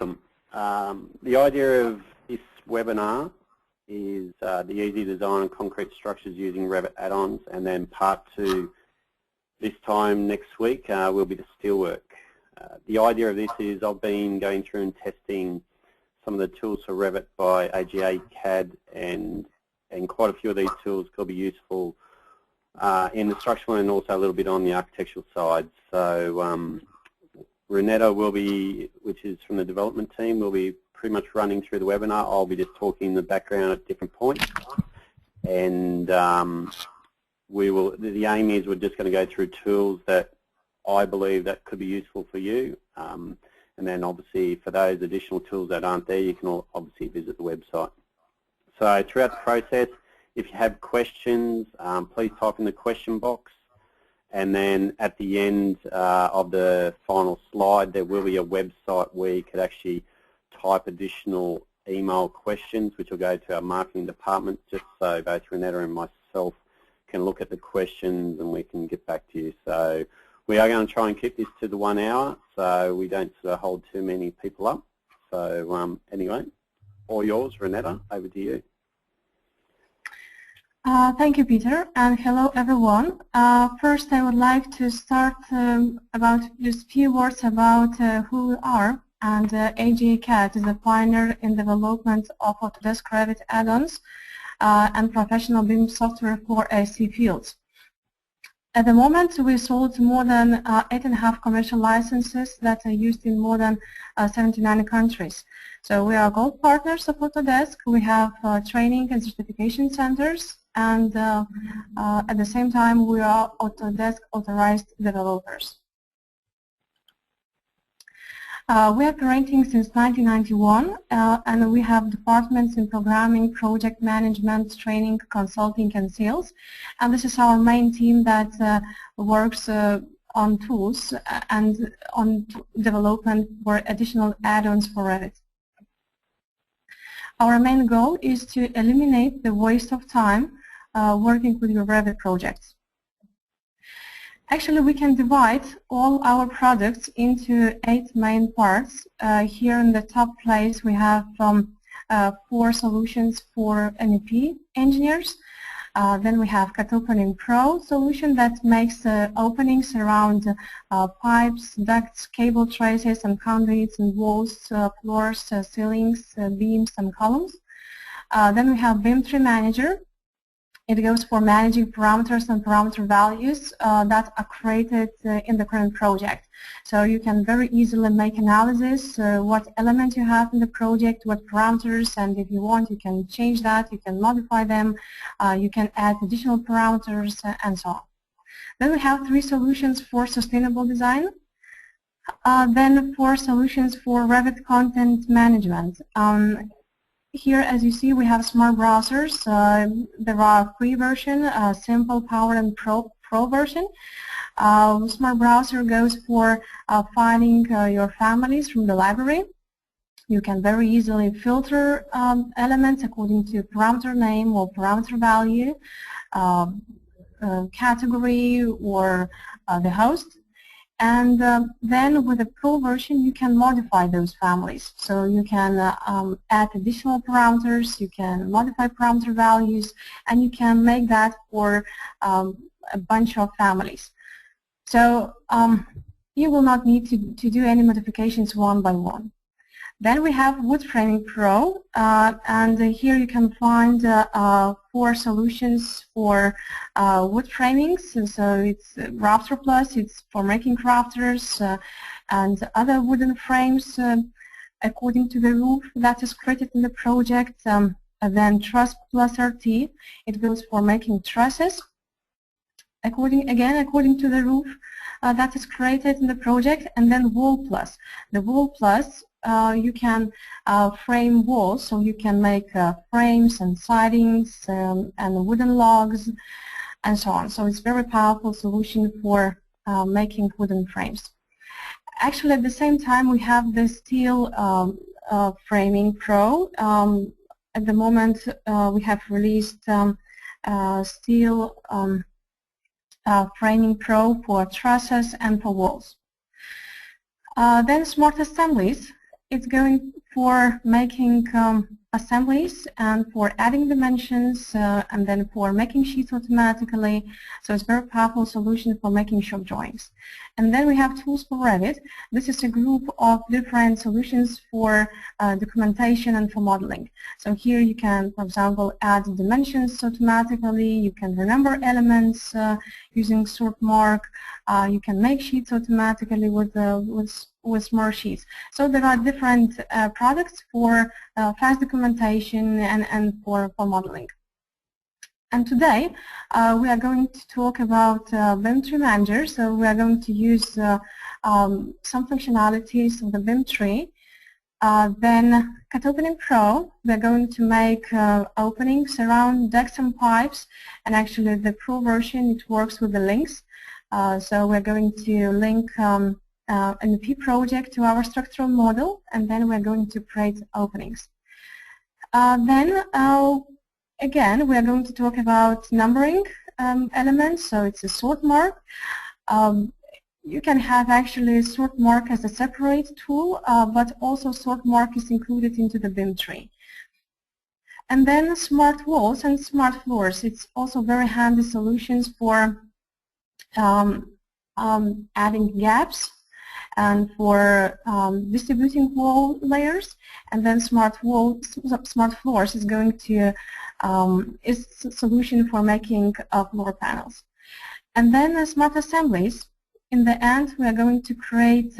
The idea of this webinar is the easy design of concrete structures using Revit add-ons, and then part 2 this time next week will be the steelwork. The idea of this is I've been going through and testing some of the tools for Revit by AGA CAD, and quite a few of these tools could be useful in the structural and also a little bit on the architectural side. So Renetta will be, which is from the development team, will be pretty much running through the webinar. I'll be just talking in the background at different points, and we will. The aim is we're just going to go through tools that I believe that could be useful for you, and then obviously for those additional tools that aren't there, you can obviously visit the website. So throughout the process, if you have questions, please type in the question box, and then at the end of the final slide there will be a website where you could actually type additional email questions, which will go to our marketing department, just so both Renetta and myself can look at the questions and we can get back to you. So we are going to try and keep this to the 1 hour so we don't sort of hold too many people up. So anyway, all yours, Renetta, over to you. Thank you, Peter, and hello everyone. First I would like to start about just a few words about who we are. And AGA CAD is a pioneer in development of Autodesk Revit add-ons and professional BIM software for AC fields. At the moment, we sold more than 8.5 commercial licenses that are used in more than 79 countries. So we are gold partners of Autodesk. We have training and certification centers, and at the same time, we are Autodesk authorized developers. We are operating since 1991, and we have departments in programming, project management, training, consulting, and sales. And this is our main team that works on tools and on development for additional add-ons for Revit. Our main goal is to eliminate the waste of time working with your Revit projects. Actually, we can divide all our products into 8 main parts. Here in the top place we have 4 solutions for MEP engineers. Then we have CAD Opening Pro solution that makes openings around pipes, ducts, cable traces, and conduits, and walls, floors, ceilings, beams, and columns. Then we have BIM Tree Manager. It goes for managing parameters and parameter values that are created in the current project. So you can very easily make analysis, what elements you have in the project, what parameters, and if you want you can change that, you can modify them, you can add additional parameters, and so on. Then we have 3 solutions for sustainable design. Then 4 solutions for Revit content management. Here, as you see, we have smart browsers. There are free version, simple, power, and pro version. Smart browser goes for finding your families from the library. You can very easily filter elements according to parameter name or parameter value, category, or the host. And then with the Pro version, you can modify those families. So you can add additional parameters, you can modify parameter values, and you can make that for a bunch of families. So you will not need to do any modifications one by one. Then we have Wood Framing Pro, and here you can find 4 solutions for wood framings. So it's Rafter Plus, it's for making rafters and other wooden frames according to the roof that is created in the project. And then Truss Plus RT, it goes for making trusses according to the roof that is created in the project. And then Wall Plus. The Wall Plus, you can frame walls, so you can make frames and sidings and wooden logs and so on. So it's a very powerful solution for making wooden frames. Actually, at the same time, we have the Steel Framing Pro. At the moment, we have released Steel Framing Pro for trusses and for walls. Then Smart Assemblies. it's going for making assemblies and for adding dimensions and then for making sheets automatically. So it's a very powerful solution for making shop drawings. And then we have tools for Revit. This is a group of different solutions for documentation and for modeling. So here you can, for example, add dimensions automatically. You can renumber elements using sort mark. You can make sheets automatically with Smart Sheets. So there are different products for fast documentation and for modeling. And today we are going to talk about BIM Tree Manager. So we are going to use some functionalities of the BIM tree. Then Cut Opening Pro, we're going to make openings around decks and pipes. And actually the Pro version, it works with the links. So we're going to link an EP project to our structural model, and then we're going to create openings. Again, we are going to talk about numbering elements, so it's a sort mark. You can have actually sort mark as a separate tool, but also sort mark is included into the BIM tree. And then smart walls and smart floors. It's also very handy solutions for adding gaps and for distributing wall layers. And then smart floors is going to is a solution for making floor panels. And then smart assemblies. In the end, we are going to create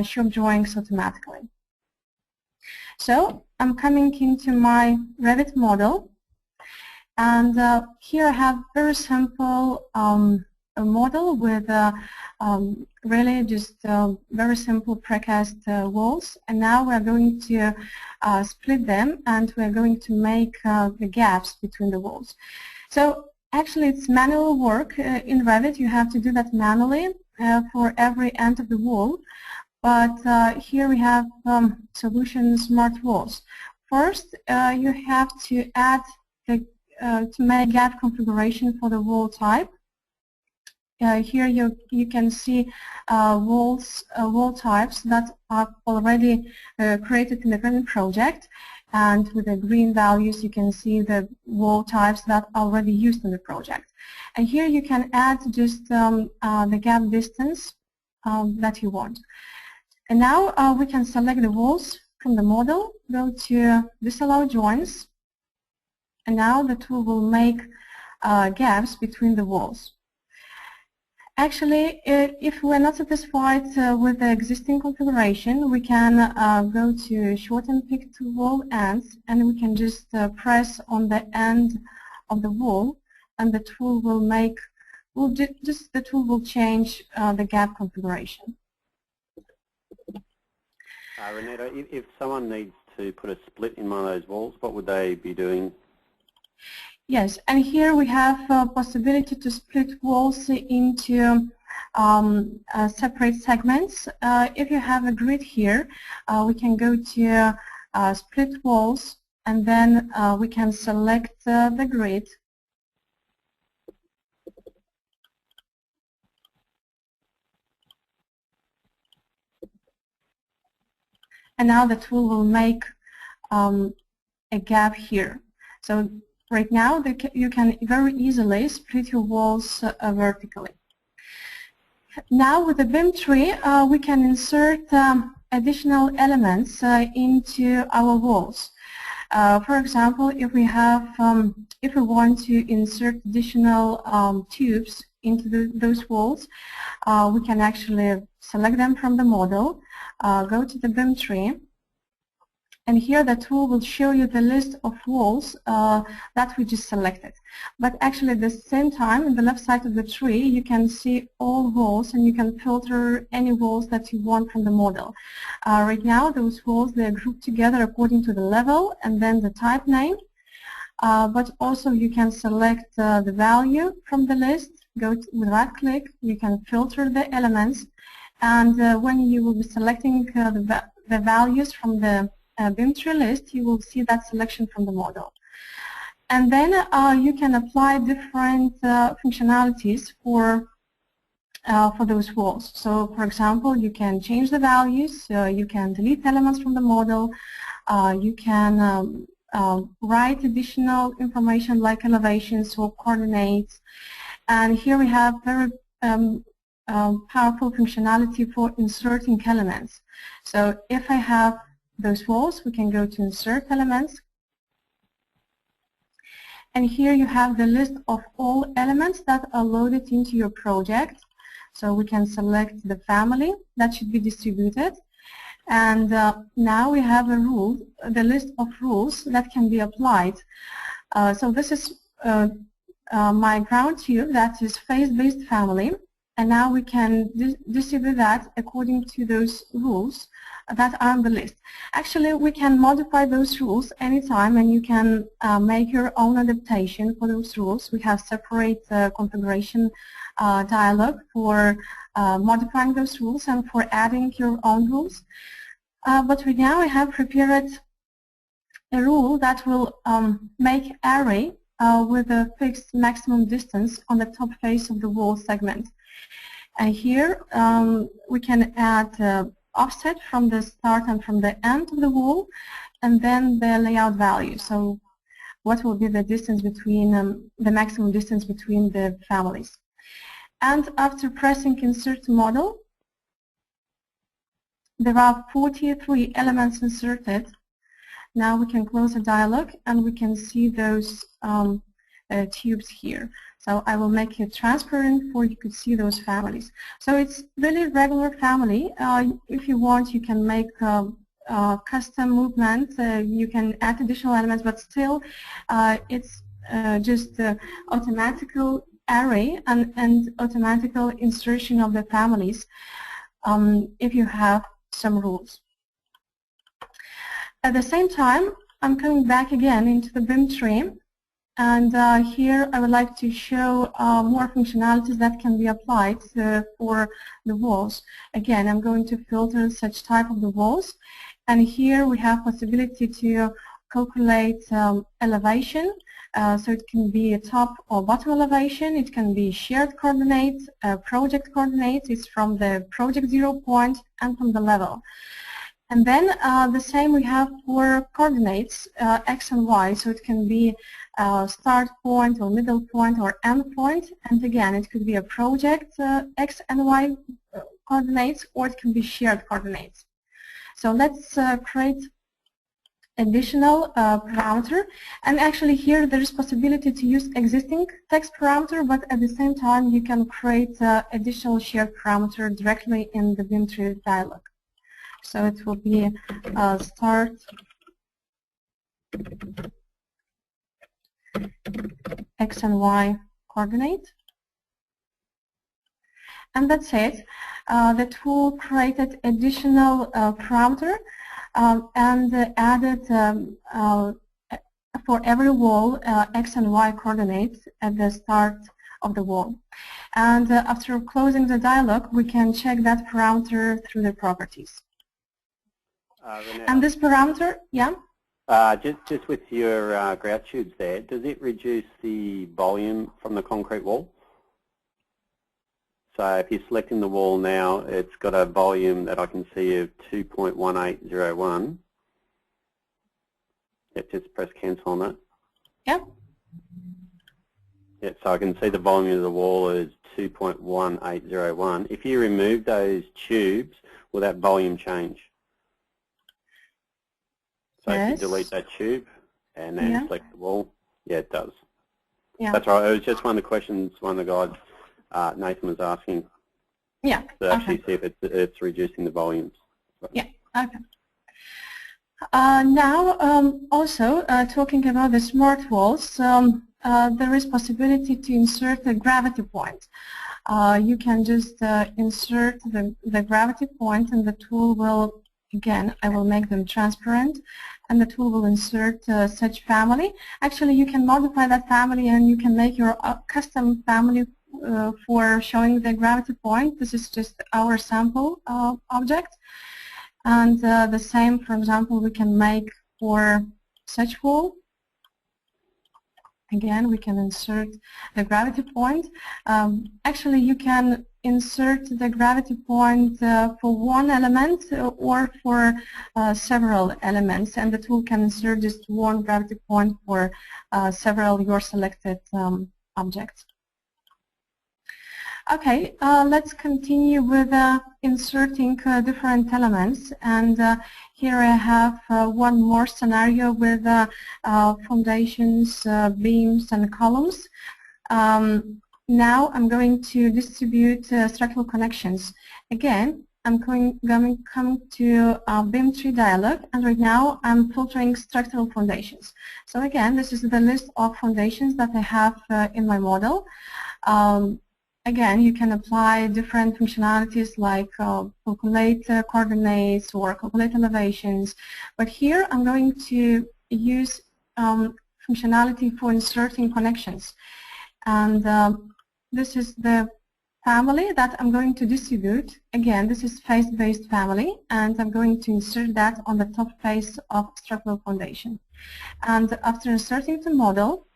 shop drawings automatically. So I'm coming into my Revit model, and here I have very simple a model with really just very simple precast walls, and now we're going to split them, and we're going to make the gaps between the walls. So actually it's manual work in Revit. You have to do that manually for every end of the wall, but here we have solution smart walls. First you have to add the to make gap configuration for the wall type. Here you can see wall types that are already created in the current project, and with the green values you can see the wall types that are already used in the project. And here you can add just the gap distance that you want. And now we can select the walls from the model, go to Disallow Joins, and now the tool will make gaps between the walls. Actually, if we're not satisfied with the existing configuration, we can go to Shorten Pick to Wall Ends, and we can just press on the end of the wall, and the tool will make, the tool will change the gap configuration. Renata, if someone needs to put a split in one of those walls, what would they be doing? Yes, and here we have a possibility to split walls into separate segments. If you have a grid here, we can go to split walls, and then we can select the grid. And now the tool will make a gap here. So right now, you can very easily split your walls vertically. Now with the BIM tree, we can insert additional elements into our walls. For example, if we have, if we want to insert additional tubes into those walls, we can actually select them from the model, go to the BIM tree, and here the tool will show you the list of walls that we just selected. But actually at the same time, on the left side of the tree, you can see all walls, and you can filter any walls that you want from the model. Right now, those walls, they are grouped together according to the level and then the type name. But also you can select the value from the list, go with right click, you can filter the elements, and when you will be selecting the values from the BIM tree list, you will see that selection from the model. And then you can apply different functionalities for for those walls. So, for example, you can change the values, you can delete elements from the model, you can write additional information like elevations or coordinates. And here we have very powerful functionality for inserting elements. So if I have those walls, we can go to Insert Elements. And here you have the list of all elements that are loaded into your project. So we can select the family that should be distributed. And now we have a rule, the list of rules that can be applied. So this is my ground tube that is phase-based family. And now we can distribute that according to those rules that are on the list. Actually, we can modify those rules anytime, and you can make your own adaptation for those rules. We have separate configuration dialog for modifying those rules and for adding your own rules. But right now I have prepared a rule that will make array with a fixed maximum distance on the top face of the wall segment. And here we can add offset from the start and from the end of the wall, and then the layout value. So what will be the distance between, the maximum distance between the families. And after pressing Insert Model, there are 43 elements inserted. Now we can close the dialog and we can see those tubes here. So I will make it transparent for you could see those families. So it's really regular family. If you want, you can make custom movement. You can add additional elements, but still it's just automatical array and automatical insertion of the families if you have some rules. At the same time, I'm coming back again into the BIM tree. And here I would like to show more functionalities that can be applied for the walls. Again, I'm going to filter such type of the walls. And here we have possibility to calculate elevation. So it can be a top or bottom elevation. It can be shared coordinates, project coordinates. It's from the project 0 point and from the level. And then the same we have for coordinates, X and Y. So it can be start point or middle point or end point. And again, it could be a project X and Y coordinates, or it can be shared coordinates. So let's create additional parameter. And actually here there is possibility to use existing text parameter, but at the same time you can create additional shared parameter directly in the BIM tree dialog. So it will be start X and Y coordinate. And that's it. The tool created additional parameter and added for every wall X and Y coordinates at the start of the wall. And after closing the dialog, we can check that parameter through the properties. And this parameter, yeah? Just with your grout tubes there, does it reduce the volume from the concrete wall? So if you're selecting the wall now, it's got a volume that I can see of 2.1801. Just press cancel on that. Yep. Yeah, so I can see the volume of the wall is 2.1801. If you remove those tubes, will that volume change? So yes. if you delete that tube and then select the wall, yeah, it does. Yeah. That's right. It was just one of the questions one of the guys, Nathan, was asking. Yeah. To actually see if it's reducing the volumes. Yeah. Okay. Now, also talking about the smart walls, there is possibility to insert a gravity point. You can just insert the gravity point, and the tool will, again, I will make them transparent, and the tool will insert such family. Actually, you can modify that family and you can make your custom family for showing the gravity point. This is just our sample object. And the same, for example, we can make for such wall. Again, we can insert the gravity point. Actually, you can insert the gravity point for one element or for several elements, and the tool can insert just one gravity point for several your selected objects. Okay, let's continue with inserting different elements, and here I have one more scenario with foundations, beams and columns. Now I'm going to distribute structural connections. Again, I'm going to come to beam tree dialog, and right now I'm filtering structural foundations. So again, this is the list of foundations that I have in my model. Again, you can apply different functionalities like calculate coordinates or calculate elevations, but here I'm going to use functionality for inserting connections. And this is the family that I'm going to distribute. Again, this is face-based family, and I'm going to insert that on the top face of structural foundation. And after inserting the model,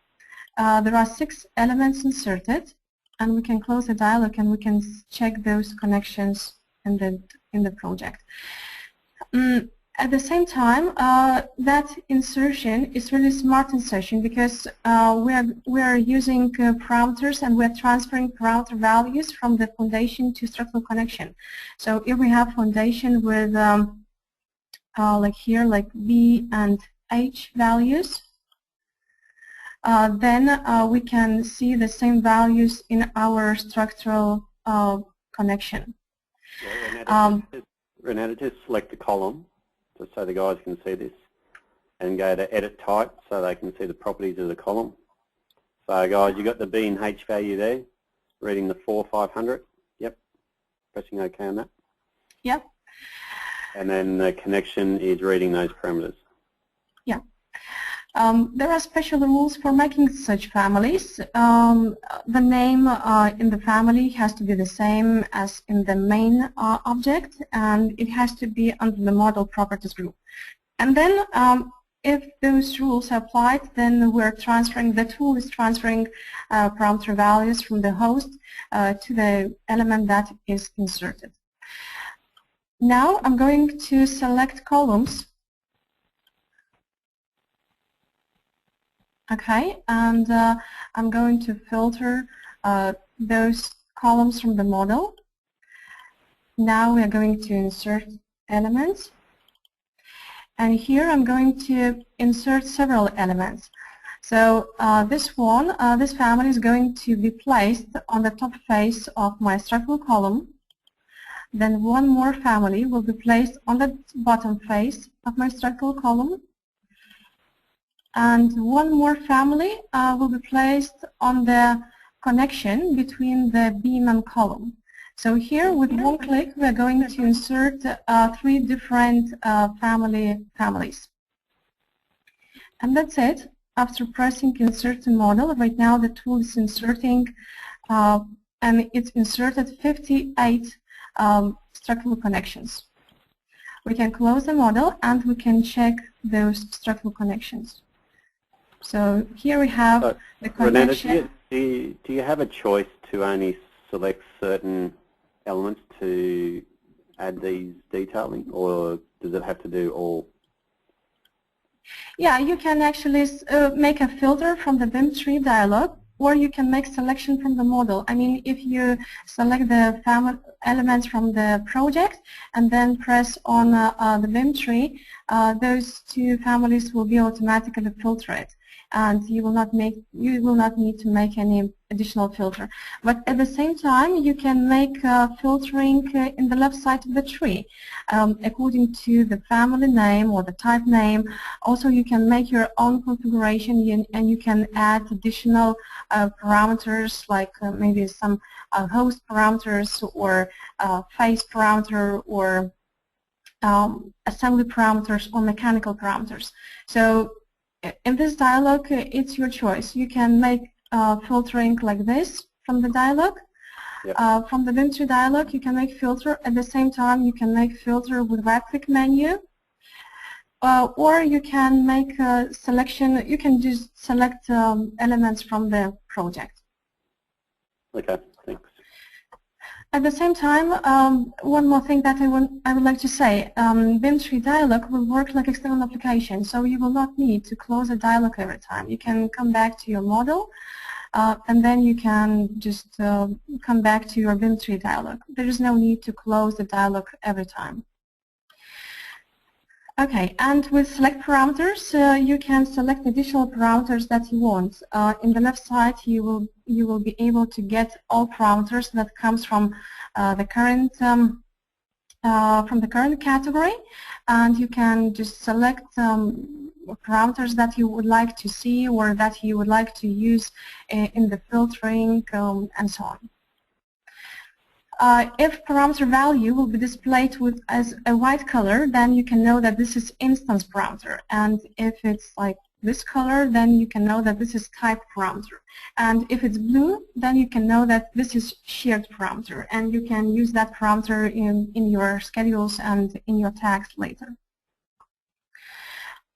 there are 6 elements inserted, and we can close the dialog and we can check those connections in the project. At the same time, that insertion is really smart insertion because we are using parameters, and we are transferring parameter values from the foundation to structural connection. So if we have foundation with like here, like B and H values, then we can see the same values in our structural connection. Yeah, Renata, just select the column, just so the guys can see this, and go to edit type so they can see the properties of the column. So guys, you got the B and H value there, reading the 4500. Yep. Pressing OK on that. Yep. And then the connection is reading those parameters. Yeah. There are special rules for making such families. The name in the family has to be the same as in the main object, and it has to be under the model properties group. And then if those rules are applied, then we're transferring, the tool is transferring parameter values from the host to the element that is inserted. Now I'm going to select columns. Okay, and I'm going to filter those columns from the model. Now we are going to insert elements. And here I'm going to insert several elements. So this family is going to be placed on the top face of my structural column. Then one more family will be placed on the bottom face of my structural column. And one more family will be placed on the connection between the beam and column. So here, with one click, we're going to insert 3 different families. And that's it. After pressing Insert in Model, right now the tool is inserting, and it's inserted 58 structural connections. We can close the model, and we can check those structural connections. So here we have the connection. Renata, do you have a choice to only select certain elements to add these detailing, or does it have to do all? Yeah, you can actually make a filter from the BIM tree dialog, or you can make selection from the model. I mean, if you select the elements from the project and then press on the BIM tree, those 2 families will be automatically filtered, and you will not need to make any additional filter. But at the same time, you can make filtering in the left side of the tree according to the family name or the type name. Also, you can make your own configuration, and you can add additional parameters like maybe some host parameters or face parameter or assembly parameters or mechanical parameters. So in this dialog, it's your choice. You can make filtering like this from the dialog. Yep. From the BIM tree dialog, you can make filter. At the same time, you can make filter with right-click menu, or you can make a selection. You can just select elements from the project. Okay, thanks. At the same time, one more thing that I would like to say, BIM tree dialog will work like external application, so you will not need to close a dialog every time. You can come back to your model, and then you can just come back to your BIM tree dialog. There is no need to close the dialog every time. Okay, and with select parameters, you can select additional parameters that you want. In the left side, you will be able to get all parameters that comes from the current category, and you can just select parameters that you would like to see or that you would like to use in the filtering and so on. If parameter value will be displayed as a white color, then you can know that this is instance parameter. And if it's like this color, then you can know that this is type parameter. And if it's blue, then you can know that this is shared parameter. And you can use that parameter in your schedules and in your tags later.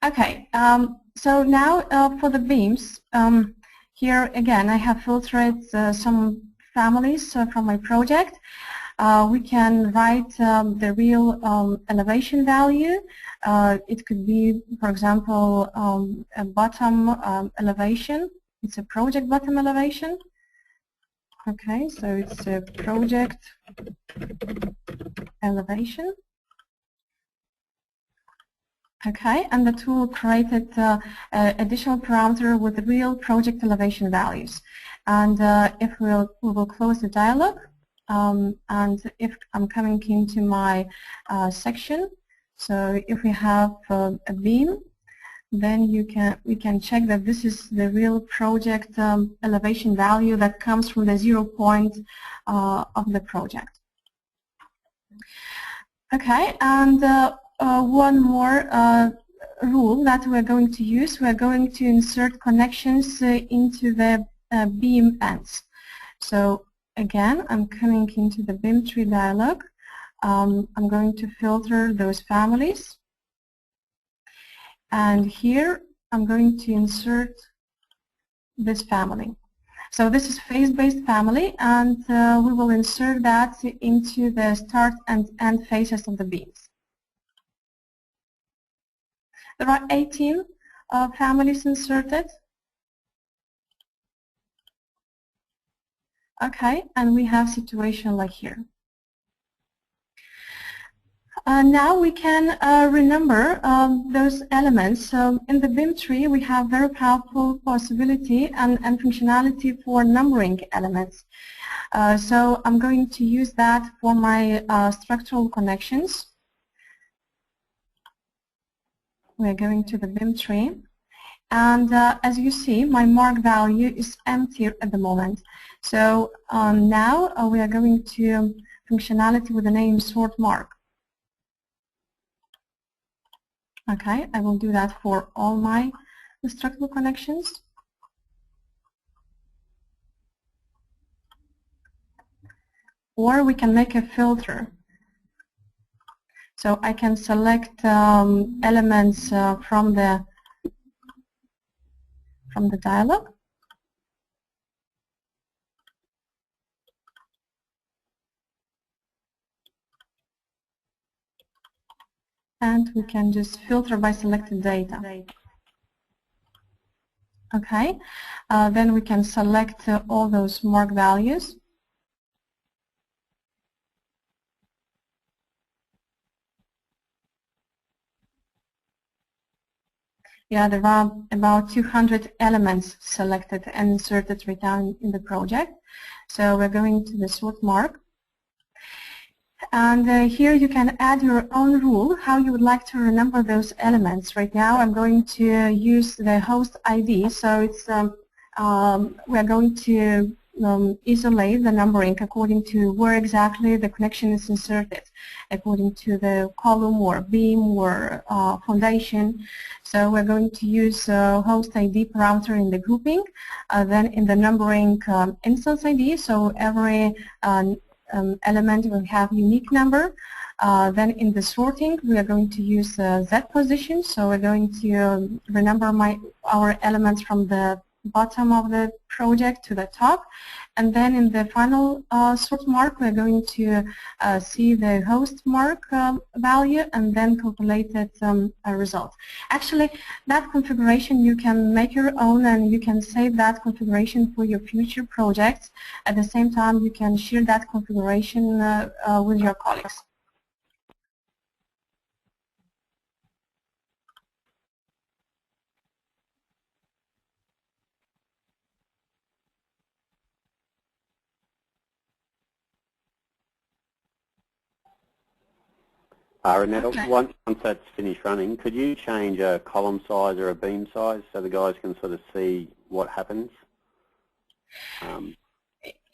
Okay, so now for the beams, here again I have filtered some families from my project. We can write the real elevation value. It could be, for example, a bottom elevation. It's a project bottom elevation. Okay, so it's a project elevation. Okay, and the tool created additional parameter with real project elevation values. And if we will close the dialog, and if I'm coming into my section, so if we have a beam, then we can check that this is the real project elevation value that comes from the 0 point of the project. Okay, and one more rule that we're going to use, we're going to insert connections into the beam ends. So again, I'm coming into the BIM tree dialog. I'm going to filter those families. And here I'm going to insert this family. So this is face-based family, and we will insert that into the start and end faces of the beams. There are 18 families inserted. Okay, and we have situation like here. Now we can renumber those elements. In the BIM tree, we have very powerful possibility and functionality for numbering elements. So I'm going to use that for my structural connections. We're going to the BIM tree. And as you see, my mark value is empty at the moment. So now we are going to functionality with the name sort mark. Okay, I will do that for all my structural connections. Or we can make a filter. So I can select elements from the dialog. And we can just filter by selected data. Okay, then we can select all those mark values. Yeah, there are about 200 elements selected and inserted right now in the project. So we're going to the sort mark. And here you can add your own rule, how you would like to remember those elements. Right now I'm going to use the host ID, so it's we're going to isolate the numbering according to where exactly the connection is inserted, according to the column or beam or foundation. So we're going to use host ID parameter in the grouping, then in the numbering instance ID, so every element will have unique number. Then in the sorting, we are going to use Z position, so we're going to renumber our elements from the bottom of the project to the top, and then in the final sort mark we're going to see the host mark value and then calculated a result. Actually, that configuration you can make your own, and you can save that configuration for your future projects. At the same time, you can share that configuration with your colleagues. Renetta, Okay. once that's finished running, could you change a column size or a beam size so the guys can sort of see what happens?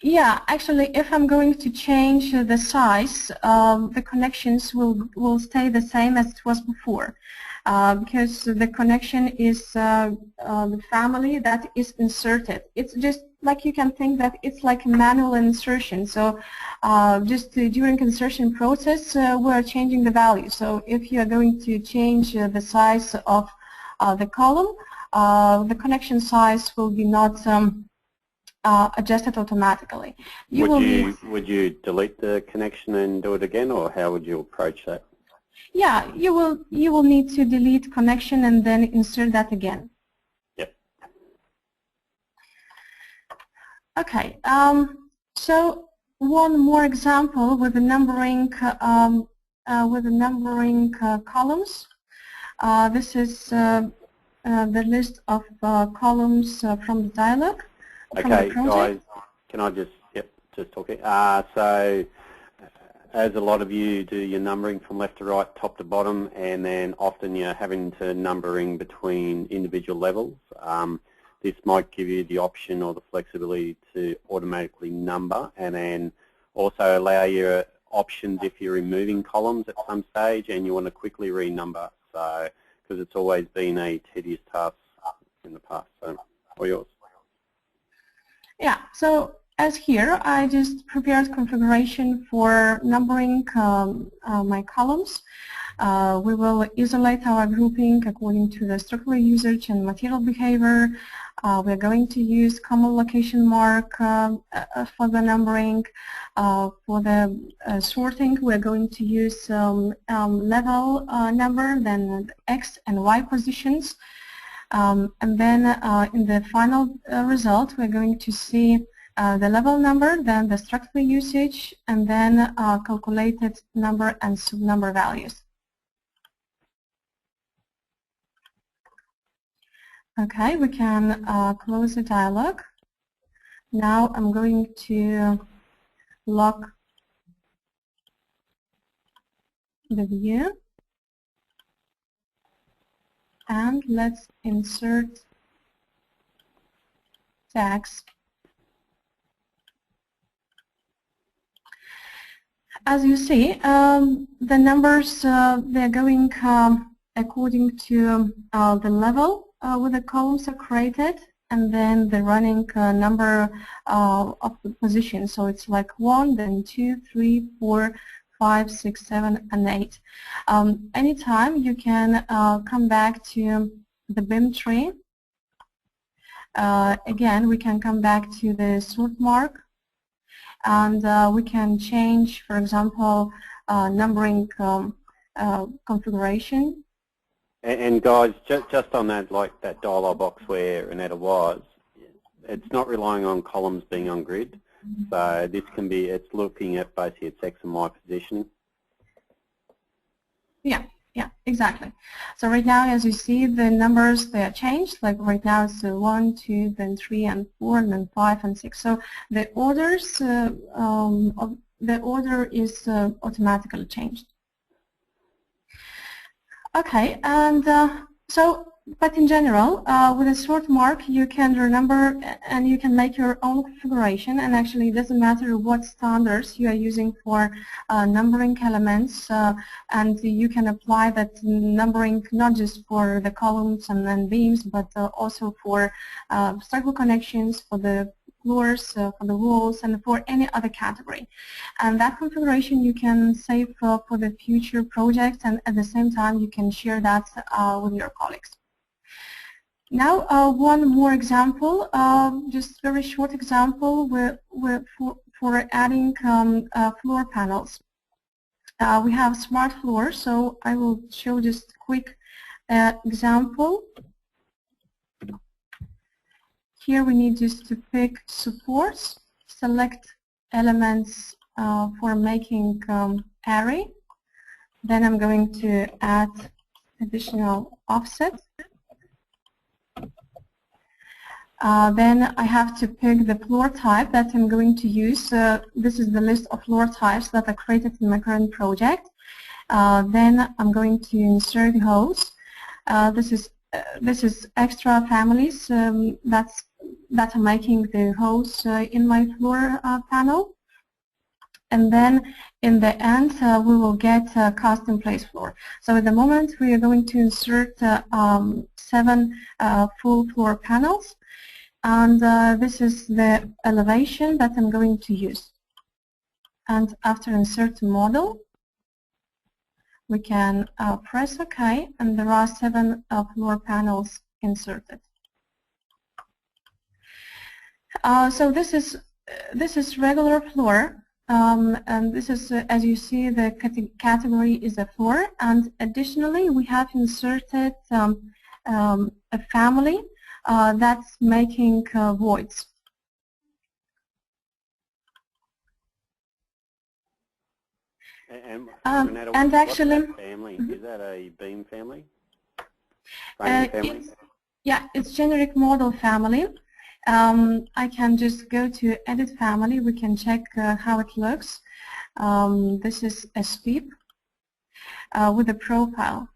Yeah, actually, if I'm going to change the size, the connections will stay the same as it was before, because the connection is the family that is inserted. It's just like you can think that it's like manual insertion. So just during insertion process, we're changing the value. So if you are going to change the size of the column, the connection size will be not adjusted automatically. Would you delete the connection and do it again, or how would you approach that? Yeah, you will need to delete connection and then insert that again. Yep. Okay. So one more example with the numbering columns. This is the list of columns from the dialog. Okay, guys, can I just talk it? So, as a lot of you do your numbering from left to right, top to bottom, and then often you're having to numbering between individual levels. This might give you the option or the flexibility to automatically number, and then also allow your options if you're removing columns at some stage and you want to quickly renumber. So, because it's always been a tedious task in the past. So, all yours. Yeah, so as here, I just prepared configuration for numbering my columns. We will isolate our grouping according to the structural usage and material behavior. We're going to use common location mark for the numbering. For the sorting, we're going to use level number, then X and Y positions. And then in the final result, we're going to see the level number, then the structural usage, and then calculated number and sub-number values. Okay, we can close the dialog. Now I'm going to lock the view. And let's insert tags. As you see, the numbers, they're going according to the level where the columns are created, and then the running number of the position. So it's like 1, then 2, 3, 4, 5, 6, 7, and 8. Anytime you can come back to the BIM tree. Again, we can come back to the sort mark, and we can change, for example, numbering configuration. And guys, just on that, like that dialog box where Renetta was, it's not relying on columns being on grid. So this can be, it's looking at basically its X and Y positioning. Yeah, exactly. So right now, as you see, the numbers, they are changed. Like right now it's 1, 2, then 3 and 4, and then 5 and 6. So the orders, the order is automatically changed. Okay, and but in general, with a sort mark, you can renumber and you can make your own configuration, and actually it doesn't matter what standards you are using for numbering elements, and you can apply that numbering not just for the columns and then beams, but also for structural connections, for the floors, for the walls, and for any other category. And that configuration you can save for the future projects, and at the same time you can share that with your colleagues. Now, one more example, just very short example for adding floor panels. We have smart floor, so I will show just a quick example. Here we need just to pick supports, select elements for making array. Then I'm going to add additional offset. Then I have to pick the floor type that I'm going to use. This is the list of floor types that are created in my current project. Then I'm going to insert hosts. This is extra families that are making the hosts in my floor panel. And then in the end, we will get a custom place floor. So at the moment, we are going to insert 7 full floor panels. And this is the elevation that I'm going to use. And after insert model, we can press OK, and there are 7 floor panels inserted. So this is regular floor, and this is, as you see, the category is a floor. And additionally, we have inserted a family that's making voids. And actually, family, is that a beam family? Yeah, it's generic model family. I can just go to edit family. We can check how it looks. This is a sweep with a profile.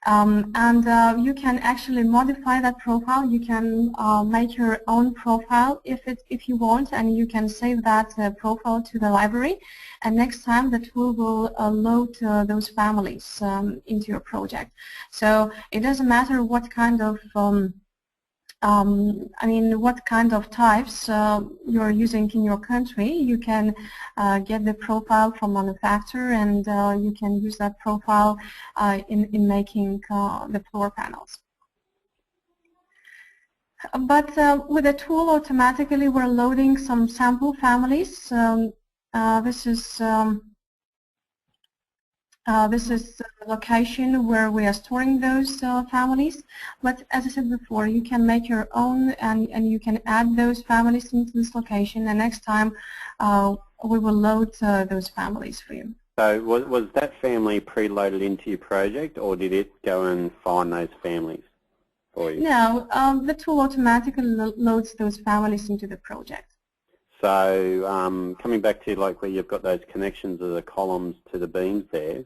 And you can actually modify that profile. You can make your own profile if you want, and you can save that profile to the library. And next time the tool will load those families into your project. So it doesn't matter what kind of what kind of types you're using in your country. You can get the profile from manufacturer, and you can use that profile in making the floor panels. But with the tool, automatically we're loading some sample families. This is the location where we are storing those families. But as I said before, you can make your own, and you can add those families into this location, and next time we will load those families for you. So was that family preloaded into your project, or did it go and find those families for you? No, the tool automatically loads those families into the project. So coming back to like where you've got those connections of the columns to the beams there,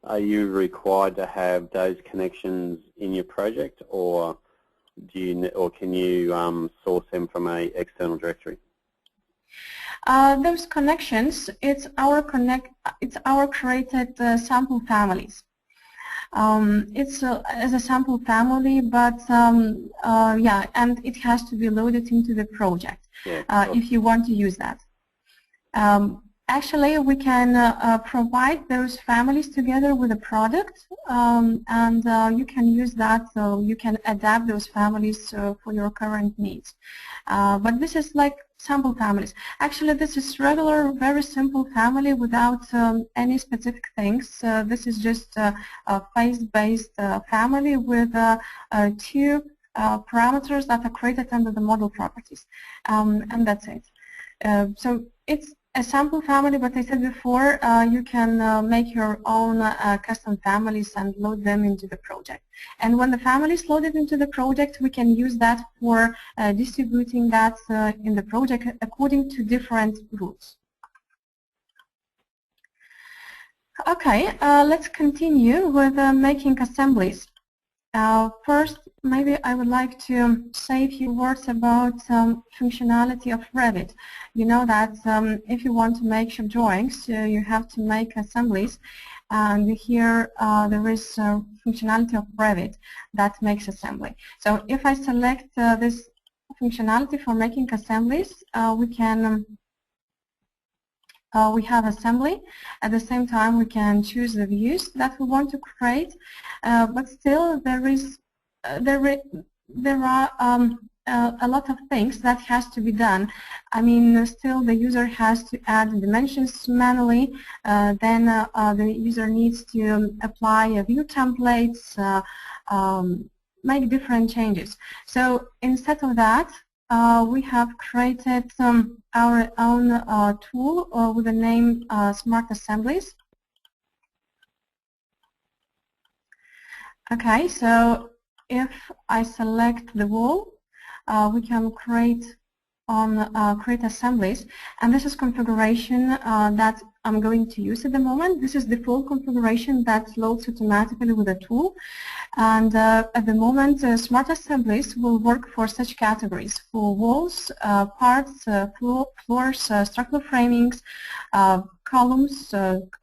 are you required to have those connections in your project, or can you source them from an external directory? Those connections, it's our created sample families. It's as a sample family, but yeah, and it has to be loaded into the project. Yeah, if you want to use that. Actually, we can provide those families together with a product, and you can use that, so you can adapt those families for your current needs. But this is like sample families. Actually, this is regular, very simple family without any specific things. This is just a phase-based family with 2 parameters that are created under the model properties, and that's it. So it's a sample family, but I said before, you can make your own custom families and load them into the project. And when the family is loaded into the project, we can use that for distributing that in the project according to different rules. Okay, let's continue with making assemblies. First, maybe I would like to say a few words about functionality of Revit. You know that if you want to make shop drawings, you have to make assemblies, and here there is functionality of Revit that makes assembly. So if I select this functionality for making assemblies, we have assembly. At the same time, we can choose the views that we want to create, but still there there are a lot of things that has to be done. I mean, still the user has to add dimensions manually. Then the user needs to apply view templates, make different changes. So instead of that, we have created our own tool with the name Smart Assemblies. Okay, so if I select the wall, we can create create assemblies, and this is configuration that I'm going to use at the moment. This is the full configuration that loads automatically with the tool, and at the moment Smart Assemblies will work for such categories: for walls, parts, floors, structural framings, columns,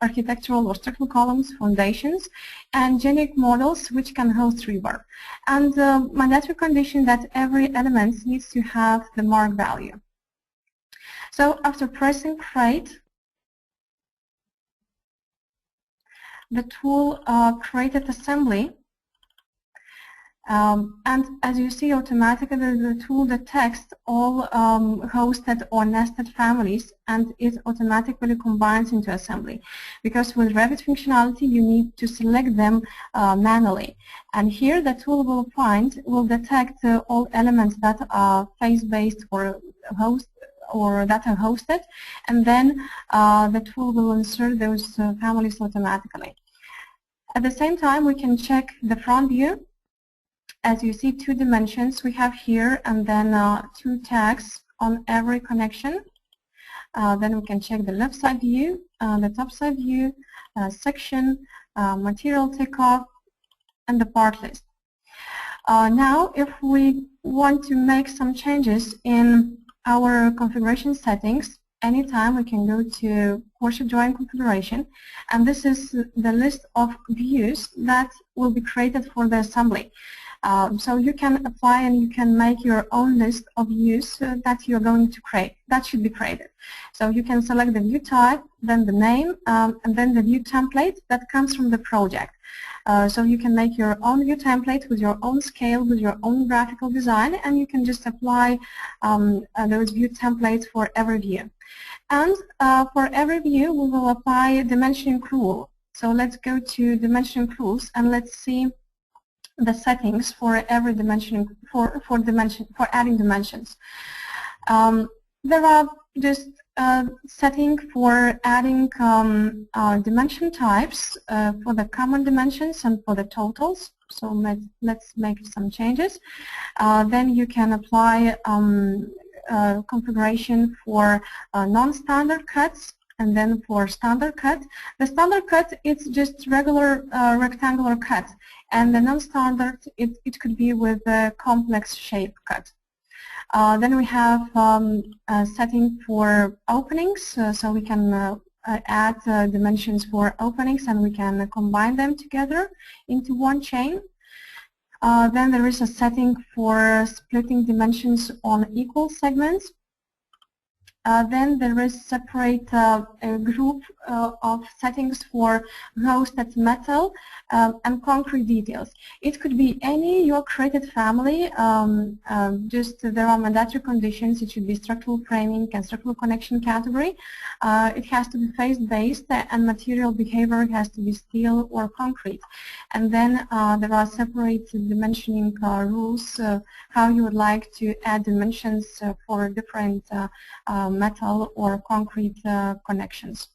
architectural or structural columns, foundations, and generic models which can host rebar. And mandatory condition that every element needs to have the mark value. So after pressing create, the tool created assembly. And as you see, automatically the tool detects all hosted or nested families, and it automatically combines into assembly. Because with Revit functionality, you need to select them manually. And here the tool will detect all elements that are face-based or that are hosted, and then the tool will insert those families automatically. At the same time, we can check the front view. As you see, 2 dimensions we have here, and then 2 tags on every connection. Then we can check the left side view, the top side view, section, material takeoff, and the part list. Now, if we want to make some changes in our configuration settings, anytime we can go to portrait drawing configuration, and this is the list of views that will be created for the assembly. So you can apply and you can make your own list of views that you're going to create, that should be created. So you can select the view type, then the name, and then the view template that comes from the project. So you can make your own view template with your own scale, with your own graphical design, and you can just apply those view templates for every view. And for every view, we will apply a dimensioning rule. So let's go to dimensioning rules and let's see the settings for every dimension for adding dimensions. There are just setting for adding dimension types for the common dimensions and for the totals. So let's make some changes. Then you can apply configuration for non-standard cuts, and then for standard cut. The standard cut, it's just regular rectangular cut, and the non-standard, it could be with a complex shape cut. Then we have a setting for openings, so we can add dimensions for openings, and we can combine them together into one chain. Then there is a setting for splitting dimensions on equal segments. Then there is separate a group of settings for hosted metal and concrete details. It could be any your created family. Just there are mandatory conditions. It should be structural framing and structural connection category. It has to be face-based, and material behavior has to be steel or concrete. And then there are separate dimensioning rules how you would like to add dimensions for different metal or concrete connections.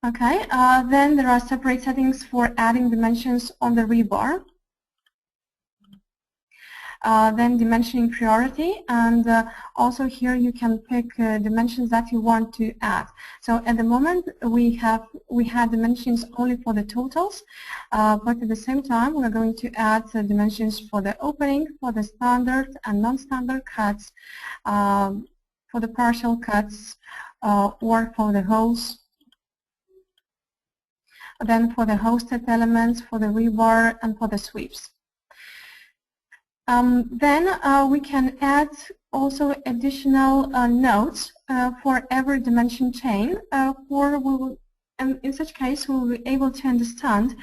Okay, then there are separate settings for adding dimensions on the rebar. Then dimensioning priority, and also here you can pick dimensions that you want to add. So at the moment we had dimensions only for the totals, but at the same time we are going to add dimensions for the opening, for the standard and non-standard cuts, for the partial cuts, or for the holes. Then for the hosted elements, for the rebar, and for the sweeps. Then we can add also additional nodes for every dimension chain, and in such case, we'll be able to understand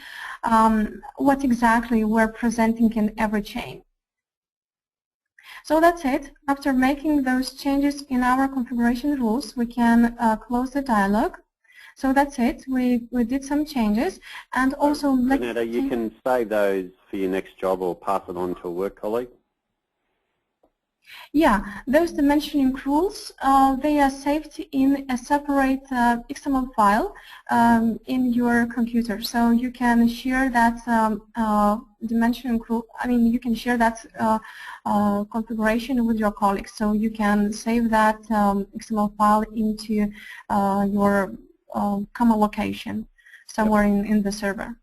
what exactly we're presenting in every chain. So that's it. After making those changes in our configuration rules, we can close the dialog. So that's it. We did some changes, and also Renata, you can save those for your next job or pass it on to a work colleague. Yeah, those dimensioning rules, they are saved in a separate XML file in your computer. So you can share that dimensioning rule. I mean, you can share that configuration with your colleagues. So you can save that XML file into your common location somewhere in the server.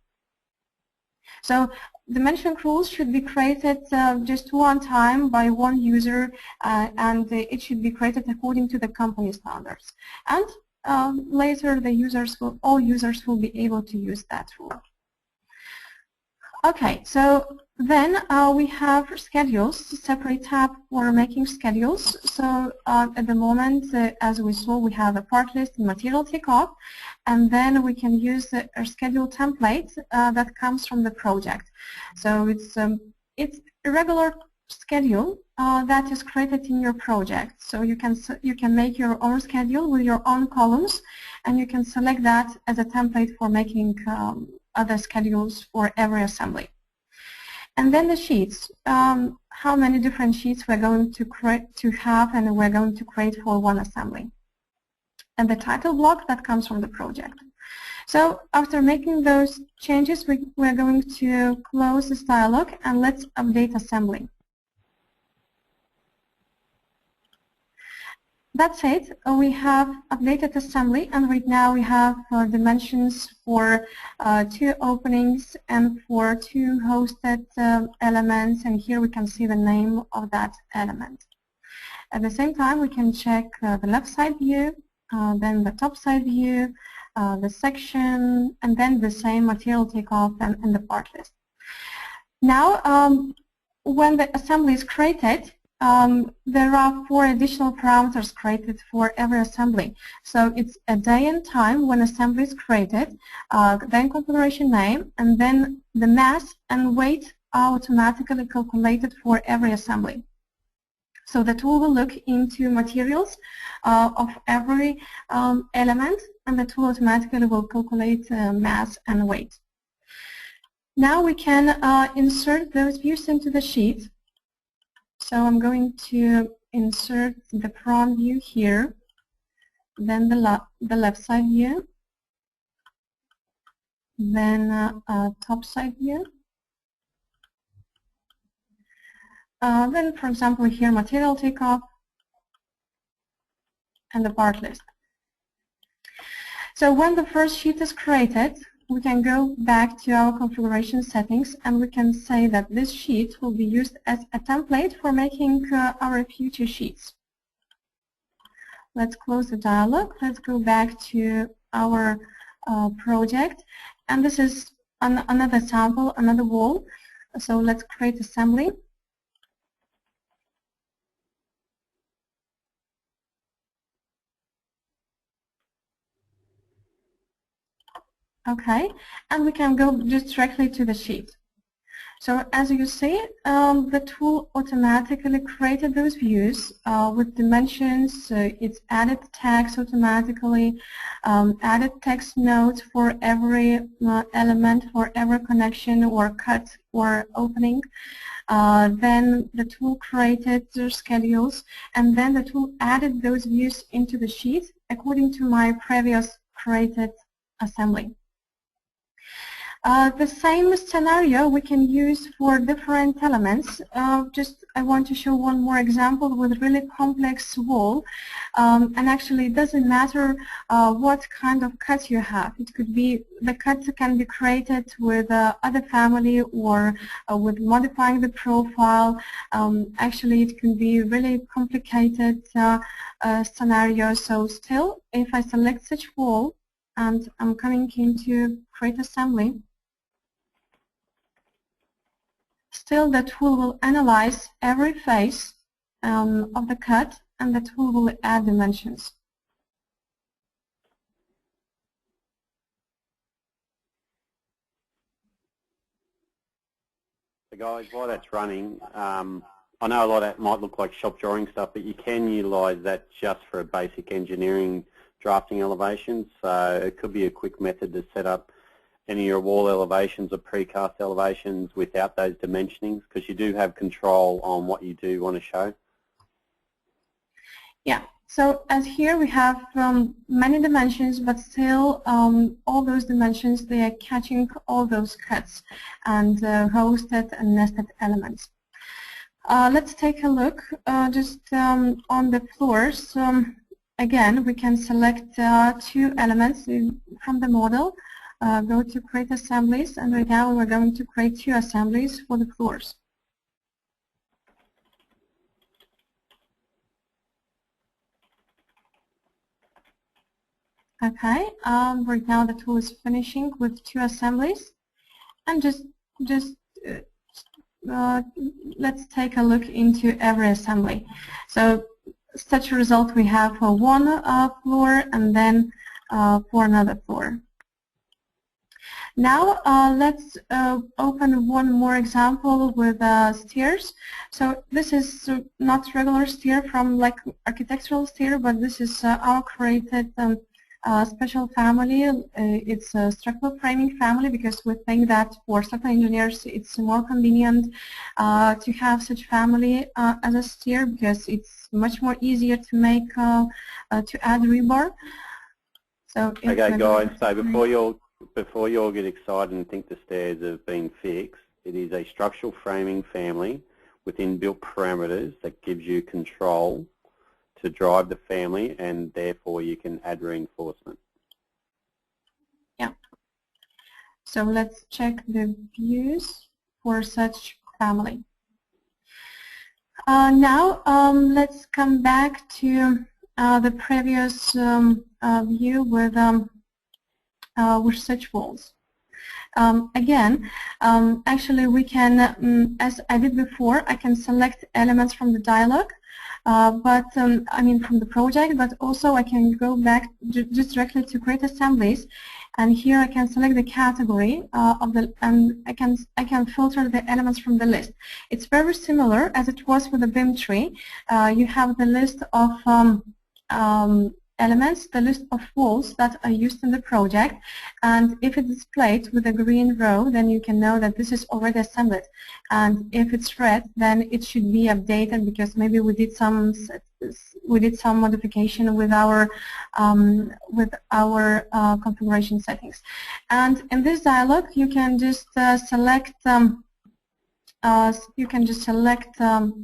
So dimension rules should be created just one time by one user, and it should be created according to the company standards. And later, all users will be able to use that rule. Okay, so then we have schedules, separate tab for making schedules. So at the moment, as we saw, we have a part list and material takeoff, and then we can use a schedule template that comes from the project. So it's a regular schedule that is created in your project. So you can make your own schedule with your own columns, and you can select that as a template for making other schedules for every assembly. And then the sheets, how many different sheets we're going to have and we're going to create for one assembly. And the title block that comes from the project. So after making those changes, we're going to close this dialog and let's update assembly. That's it. We have updated assembly, and right now we have dimensions for 2 openings and for 2 hosted elements, and here we can see the name of that element. At the same time, we can check the left side view, then the top side view, the section, and then the same material takeoff and the part list. Now, when the assembly is created, there are 4 additional parameters created for every assembly. So it's a day and time when assembly is created, then configuration name, and then the mass and weight are automatically calculated for every assembly. So the tool will look into materials of every element, and the tool automatically will calculate mass and weight. Now we can insert those views into the sheet. So I'm going to insert the front view here, then the left side view, then top side view. Then, for example, here material takeoff and the part list. So when the first sheet is created, we can go back to our configuration settings and we can say that this sheet will be used as a template for making our future sheets. Let's close the dialog. Let's go back to our project. And this is another sample, another wall. So let's create assembly. Okay, and we can go just directly to the sheet. So as you see, the tool automatically created those views with dimensions. It's added text automatically, added text notes for every element, for every connection or cut or opening. Then the tool created their schedules, and then the tool added those views into the sheet according to my previous created assembly. The same scenario we can use for different elements. I want to show one more example with a really complex wall. And actually it doesn't matter what kind of cut you have. It could be, the cut can be created with other family or with modifying the profile. Actually it can be really complicated scenario. So still, if I select such wall and I'm coming into create assembly, still the tool will analyze every face of the cut, and the tool will add dimensions. Guys, while that's running, I know a lot of that might look like shop drawing stuff, but you can utilise that just for a basic engineering drafting elevations. So it could be a quick method to set up any of your wall elevations or precast elevations without those dimensionings, because you do have control on what you do want to show. Yeah, so as here we have many dimensions, but still all those dimensions, they are catching all those cuts and hosted and nested elements. Let's take a look just on the floors. Again, we can select two elements from the model, go to create assemblies, and right now we're going to create two assemblies for the floors. Okay, right now the tool is finishing with two assemblies, and just let's take a look into every assembly. So such a result we have for one floor and then for another floor. Now let's open one more example with stairs. So this is not regular stair from like architectural stair, but this is our created special family. It's a structural framing family because we think that for structural engineers it's more convenient to have such family as a stair, because it's much more easier to make to add rebar. So okay, guys. So before you all get excited and think the stairs have been fixed, it is a structural framing family with inbuilt parameters that gives you control to drive the family, and therefore you can add reinforcement. Yeah. So let's check the views for such family. Now let's come back to the previous view with such walls. Again, actually we can, as I did before, I can select elements from the dialog. I mean from the project, but also I can go back just directly to create assemblies, and here I can select the category of the, and I can filter the elements from the list. It's very similar as it was with the BIM tree. You have the list of elements, the list of walls that are used in the project, and if it's displayed with a green row, then you can know that this is already assembled, and if it's red, then it should be updated because maybe we did some modification with our configuration settings. And in this dialog, you can just select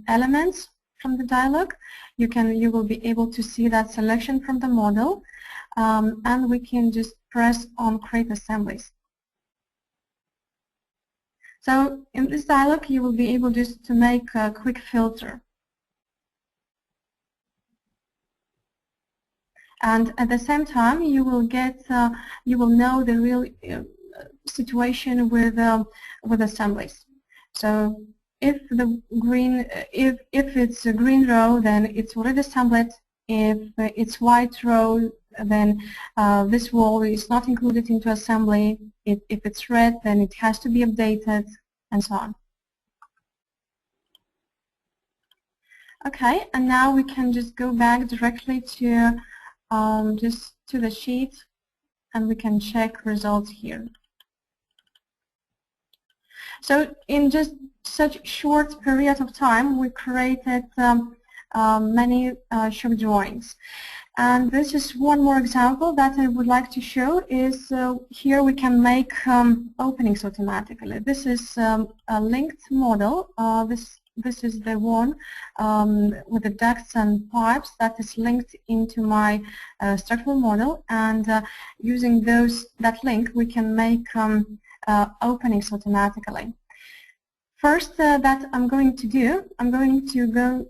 elements from the dialog. You will be able to see that selection from the model, and we can just press on Create Assemblies. So in this dialog, you will be able just to make a quick filter. And at the same time, you will know the real situation with assemblies. So if it's a green row, then it's already assembled. If it's white row, then this wall is not included into assembly. If it's red, then it has to be updated, and so on. Okay, and now we can just go back directly to just to the sheet, and we can check results here. So in just such short period of time, we created many shop drawings. And this is one more example that I would like to show is here we can make openings automatically. This is a linked model. This is the one with the ducts and pipes that is linked into my structural model, and using that link we can make openings automatically. First that I'm going to do, I'm going to go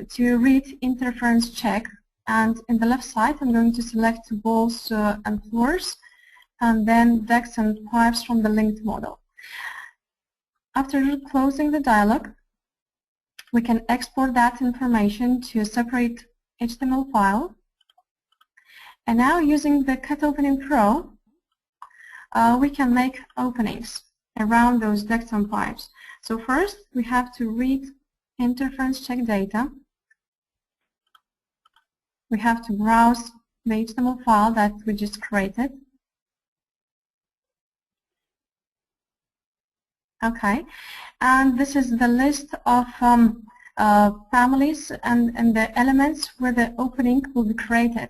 to read interference check, and in the left side I'm going to select walls and floors, and then ducts and pipes from the linked model. After closing the dialog, we can export that information to a separate HTML file. And now using the Cut Opening Pro, we can make openings around those ducts and pipes. So first, we have to read interference check data. We have to browse the HTML file that we just created. Okay, and this is the list of families and the elements where the opening will be created.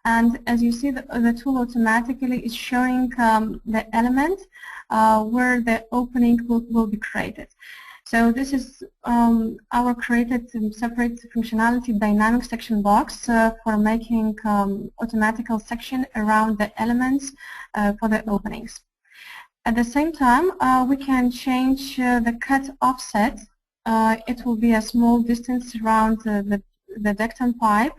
And as you see, the tool automatically is showing the element where the opening will be created. So this is our created separate functionality dynamic section box for making automatical section around the elements for the openings. At the same time, we can change the cut offset. It will be a small distance around the ductile pipe.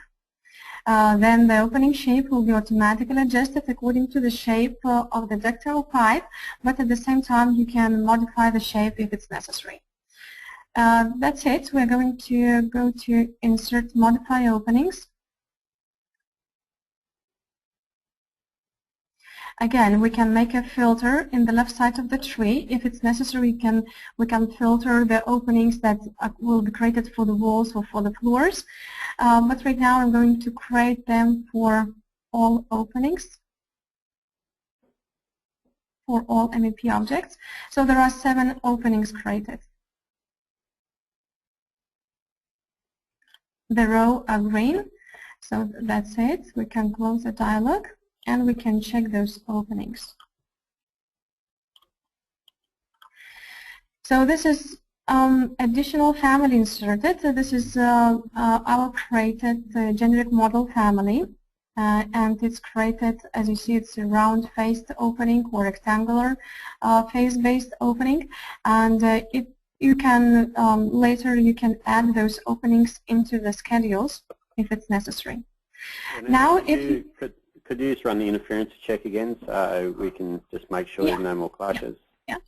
Then the opening shape will be automatically adjusted according to the shape of the ductile pipe, but at the same time you can modify the shape if it's necessary. That's it. We're going to go to Insert Modify Openings. Again, we can make a filter in the left side of the tree. If it's necessary, we can filter the openings that will be created for the walls or for the floors. But right now I'm going to create them for all openings, for all MEP objects. So there are 7 openings created. The row are green, so that's it. We can close the dialog and we can check those openings. So this is additional family inserted. So this is our created generic model family, and it's created, as you see, it's a round-faced opening or rectangular face-based opening, and you can later you can add those openings into the schedules if it's necessary. Now, if could you just run the interference check again so we can just make sure there's no more clashes? Yeah.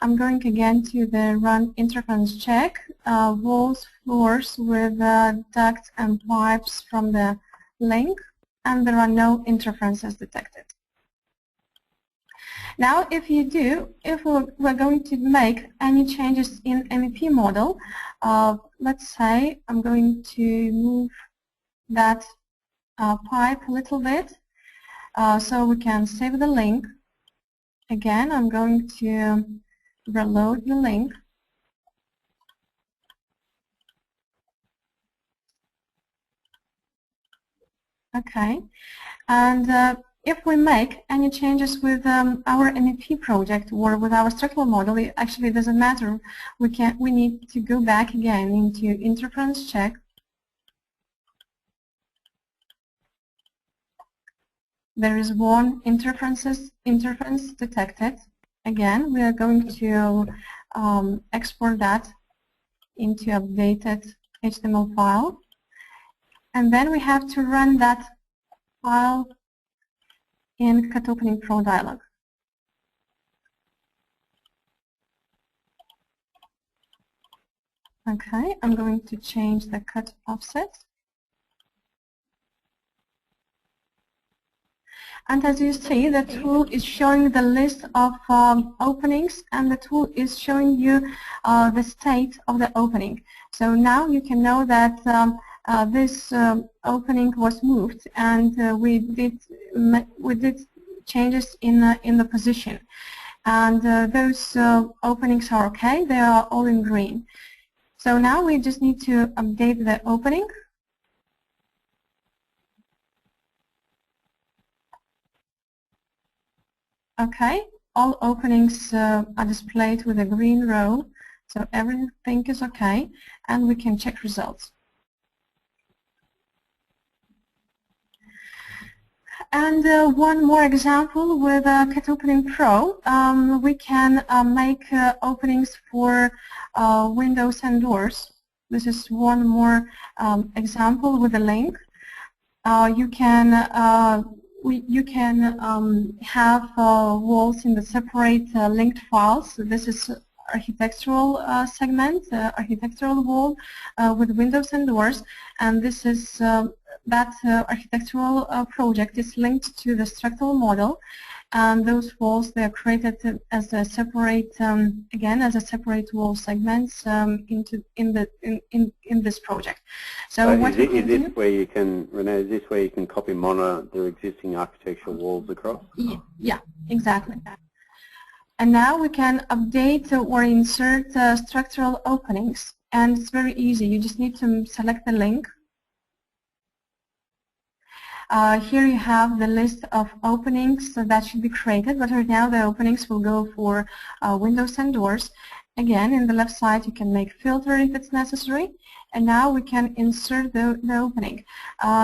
I'm going again to the Run Interference Check. Walls, floors with ducts and pipes from the link, and there are no interferences detected. Now, if we're going to make any changes in MEP model, let's say I'm going to move that pipe a little bit so we can save the link. Again, I'm going to reload the link. Okay, and if we make any changes with our MEP project or with our structural model, it actually doesn't matter. We need to go back again into interference check. There is one interference detected. Again, we are going to export that into updated HTML file. And then we have to run that file in Cut Opening Pro dialog. Okay, I'm going to change the cut offset. And as you see, the tool is showing the list of openings, and the tool is showing you the state of the opening. So now you can know that this opening was moved, and we did changes in the position. And those openings are okay. They are all in green. So now we just need to update the opening. Okay, all openings are displayed with a green row, so everything is okay, and we can check results. And one more example with Cut Opening Pro, we can make openings for windows and doors. This is one more example with a link. You can have walls in the separate linked files. So this is architectural segment, architectural wall with windows and doors, and this is that architectural project is linked to the structural model, and those walls, they are created as a separate, again, as a separate wall segments in this project. So what is this where you can, Renee, is this where you can copy monitor the existing architectural walls across? Yeah, exactly. And now we can update or insert structural openings. And it's very easy. You just need to select the link. Here you have the list of openings that should be created, but right now the openings will go for windows and doors. Again, in the left side you can make filter if it's necessary, and now we can insert the opening.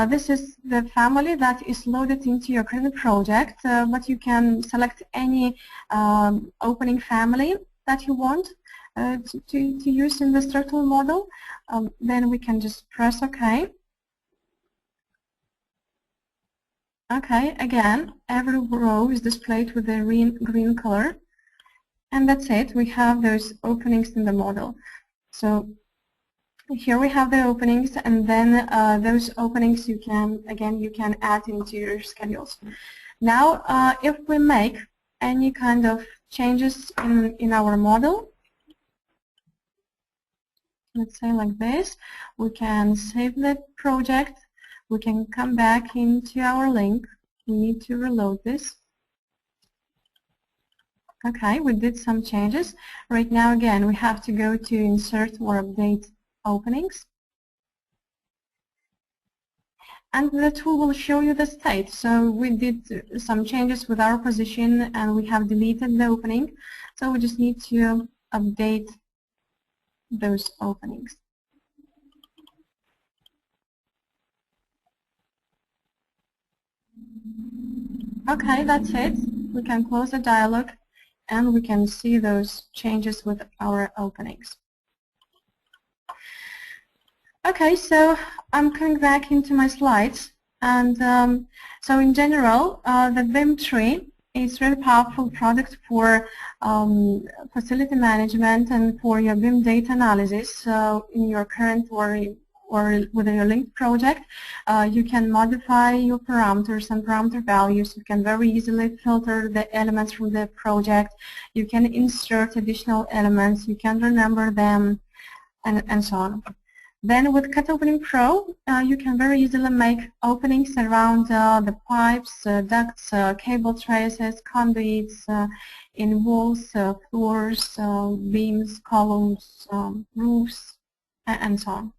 This is the family that is loaded into your current project, but you can select any opening family that you want to use in the structural model. Then we can just press OK. Okay, again, every row is displayed with the green color. And that's it. We have those openings in the model. So here we have the openings, and then those openings you can add into your schedules. Now, if we make any kind of changes in our model, let's say like this, we can save the project. We can come back into our link. We need to reload this. Okay, we did some changes. Right now, again, we have to go to insert or update openings. And the tool will show you the state. So we did some changes with our position and we have deleted the opening. So we just need to update those openings. Okay, that's it. We can close the dialog and we can see those changes with our openings. Okay, so I'm coming back into my slides, and so in general, the BIM tree is a really powerful product for facility management and for your BIM data analysis. So in your current or within your linked project, you can modify your parameters and parameter values. You can very easily filter the elements from the project. You can insert additional elements. You can renumber them, and so on. Then with Cut Opening Pro, you can very easily make openings around the pipes, ducts, cable traces, conduits, in walls, floors, beams, columns, roofs, and so on.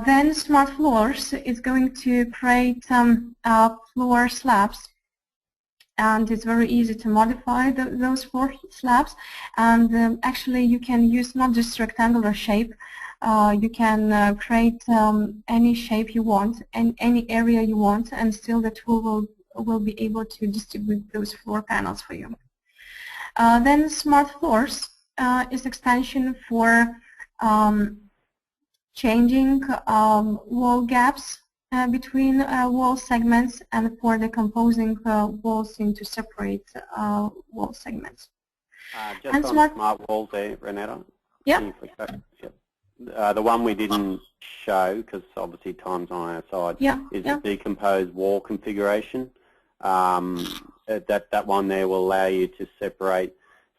Then Smart Floors is going to create floor slabs, and it's very easy to modify those floor slabs. And actually, you can use not just rectangular shape. You can create any shape you want and any area you want, and still the tool will be able to distribute those floor panels for you. Then Smart Floors is extension for changing wall gaps between wall segments and for decomposing walls into separate wall segments. Just and on smart walls there, Renata. Yeah. The one we didn't show, because obviously time's on our side, is the decomposed wall configuration. That one there will allow you to separate,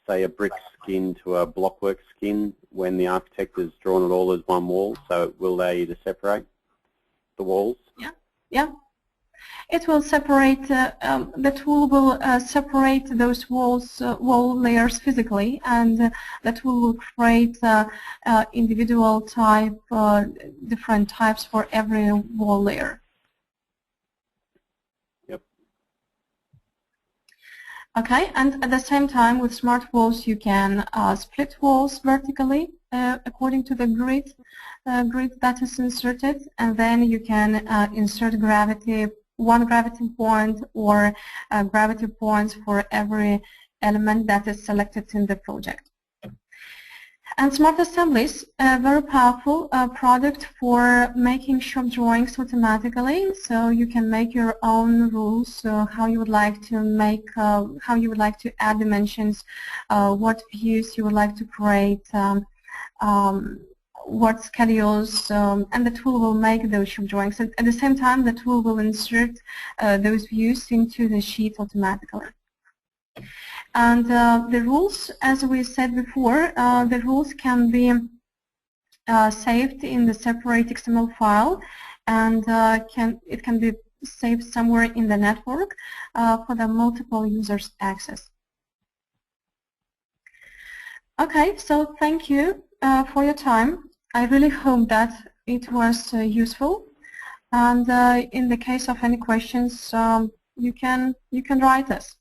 say, a brick skin to a blockwork skin when the architect has drawn it all as one wall, so it will allow you to separate the walls. Yeah. It will separate, the tool will separate those walls, wall layers physically, and the tool will create individual type, different types for every wall layer. Yep. Okay, and at the same time with Smart Walls you can split walls vertically according to the grid that is inserted, and then you can insert one gravity point or gravity points for every element that is selected in the project. And Smart Assemblies, a very powerful product for making shop drawings automatically. So you can make your own rules, how you would like to make, how you would like to add dimensions, what views you would like to create, work schedules, and the tool will make those shop drawings. At the same time, the tool will insert those views into the sheet automatically. And the rules, as we said before, the rules can be saved in the separate XML file, and it can be saved somewhere in the network for the multiple users' access. Okay, so thank you for your time. I really hope that it was useful. And in the case of any questions, you can write us.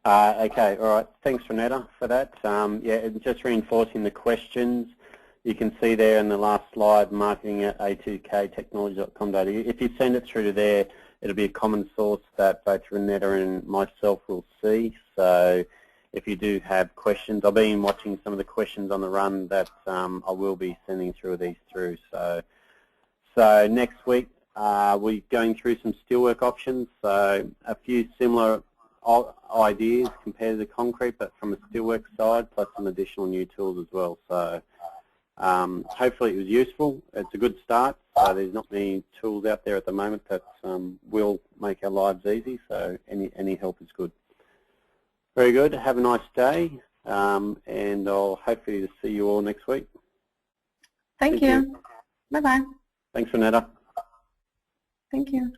Okay, all right. Thanks, Renetta, for that. Yeah, and just reinforcing the questions, you can see there in the last slide, marketing at A2K Technologies.com.au. If you send it through to there, it'll be a common source that both Renetta and myself will see. So if you do have questions, I've been watching some of the questions on the run that I will be sending through these through. So next week we're going through some steelwork options. So a few similar ideas compared to the concrete, but from a steelwork side, plus some additional new tools as well. So hopefully it was useful. It's a good start. So there's not many tools out there at the moment that will make our lives easy. So any help is good. Very good. Have a nice day, and I'll hopefully see you all next week. Thank you. Bye-bye. Thanks, Renetta. Thank you.